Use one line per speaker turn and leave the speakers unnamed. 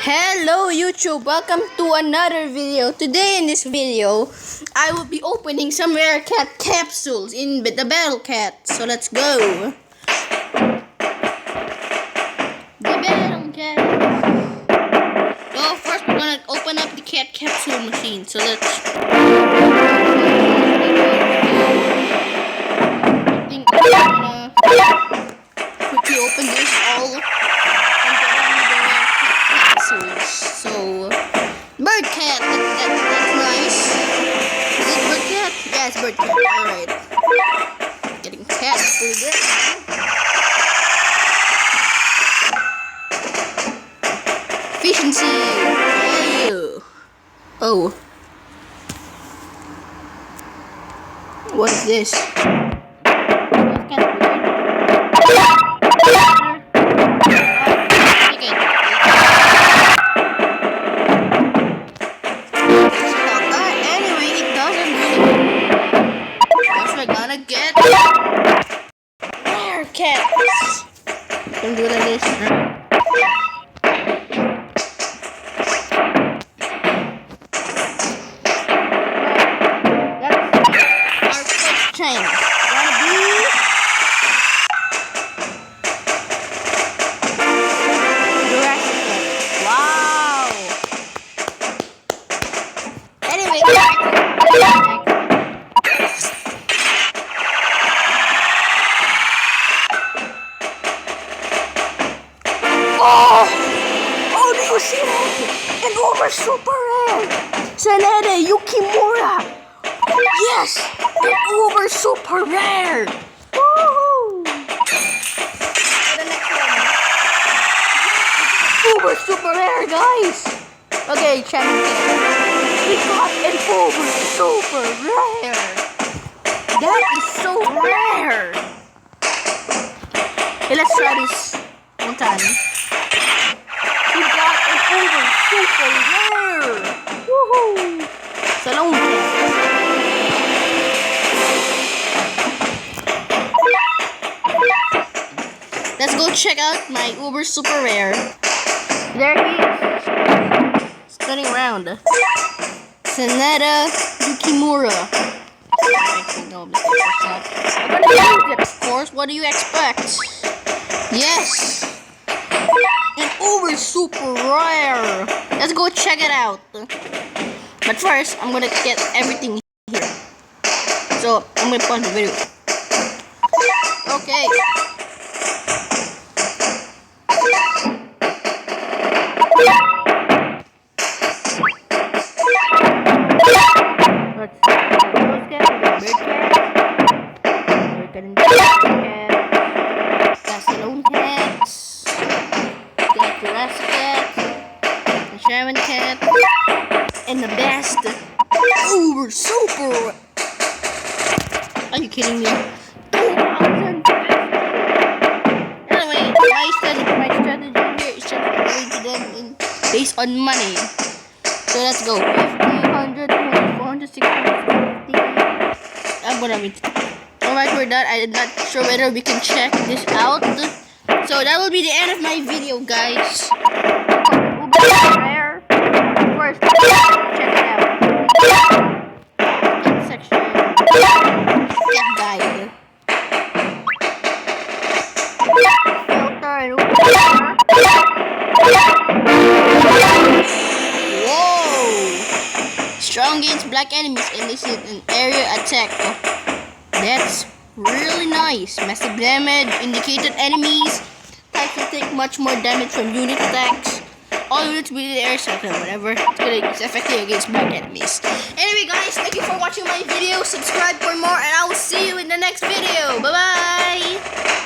Hello YouTube, welcome to another video. Today in this video, I will be opening some rare cat capsules in the Battle Cat. So let's go. The Battle Cat. So first we're gonna open up the cat capsule machine. So let's quickly open this all. So, bird cat, that's nice. Is it bird cat? Yeah, it's bird cat. Alright. Getting cat food. Efficiency. Ew. Oh. What is this? Cats. I'm doing this. That's our first chain. Wanna be Jurassic Cat. Wow. Anyway. Oh, do you see that? An over super rare! Sanada Yukimura! Yes! An over super rare! Woohoo! The next one. Uber super rare, guys! Okay, channel. We got an over super rare! That is so rare! Okay, let's try this one time. We got an over super rare! Woohoo! Salon cat. Let's go check out my uber super rare. There he is. Spinning around. Sanada Yukimura. Actually, no, that's not. I'm gonna use it, of course. What do you expect? Yes! An over super rare! Let's go check it out. But first, I'm gonna get everything here. So, I'm gonna pause the video. Okay. Let's get the bird cat. We're getting the bird cat. That's the lone cat. Got Jurassic Cat, the Shaman Cat, and the best uber super. Are you kidding me? 2,000. Anyway, my strategy here is just going to them based on money. So let's go. 50, 100, 400, 650. Alright, we're done. I'm not sure whether we can check this out. So that will be the end of my video, guys. Rare. First, check it out. Get section. Get guide. Filter and whoa! Strong against black enemies and this is an area attack. That's really nice. Massive damage. Indicated enemies. Types will take much more damage from unit attacks. All units within the area circle, whatever. It's effective against black enemies. Anyway, guys, thank you for watching my video. Subscribe for more, and I will see you in the next video. Bye bye.